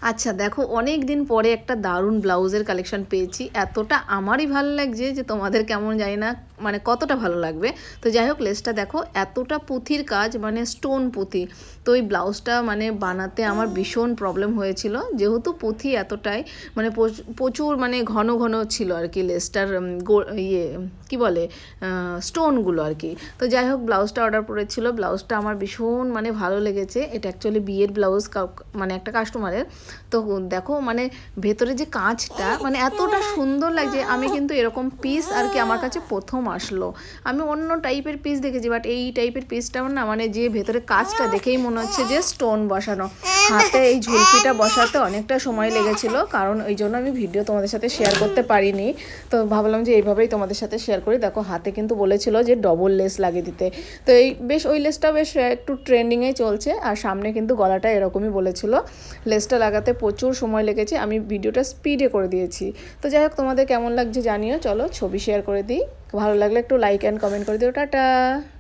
আচ্ছা দেখো, অনেক দিন পরে একটা দারুণ ব্লাউজের কালেকশন পেয়েছি। এতটা আমারই ভালো লাগছে যে তোমাদের কেমন জানি না, মানে কতটা ভালো লাগবে। তো যাই হোক, লেসটা দেখো, এতটা পুঁথির কাজ, মানে স্টোন পুঁথি। তো এই ব্লাউজটা মানে বানাতে আমার ভীষণ প্রবলেম হয়েছিল, যেহেতু পুঁথি এতটাই মানে প্রচুর মানে ঘন ঘন ছিল আর কি লেসটার ইয়ে কি বলে স্টোনগুলো আর কি। তো যাই হোক, ব্লাউজটা অর্ডার করেছিল, ব্লাউজটা আমার ভীষণ মানে ভালো লেগেছে। এটা অ্যাকচুয়ালি বিয়ের ব্লাউজ, মানে একটা কাস্টমারের। তো দেখো মানে ভেতরে যে কাঁচটা মানে এতটা সুন্দর লাগছে। আমি কিন্তু এরকম পিস আর কি আমার কাছে প্রথম আসলো। আমি অন্য টাইপের পিস দেখেছি, বাট এই টাইপের পিসটাও না, মানে যে ভেতরে কাঁচটা দেখেই মনে হচ্ছে যে স্টোন বসানো। হাতে এই ঝুলপিটা বসাতে অনেকটা সময় লেগেছিল, কারণ ওই জন্য আমি ভিডিও তোমাদের সাথে শেয়ার করতে পারিনি। তো ভাবলাম যে এইভাবেই তোমাদের সাথে শেয়ার করি। দেখো হাতে কিন্তু বলেছিল যে ডবল লেস লাগিয়ে দিতে। তো এই বেশ ওই লেসটা বেশ একটু ট্রেন্ডিংয়ে চলছে, আর সামনে কিন্তু গলাটা এরকমই বলেছিল। লেসটা লাগাতে প্রচুর সময় লেগেছে, আমি ভিডিওটা স্পিডে করে দিয়েছি। তো যাই হোক, তোমাদের কেমন লাগছে জানিও। চলো ছবি শেয়ার করে দিই, ভালো লাগলে একটু লাইক অ্যান্ড কমেন্ট করে দিও। টাটা।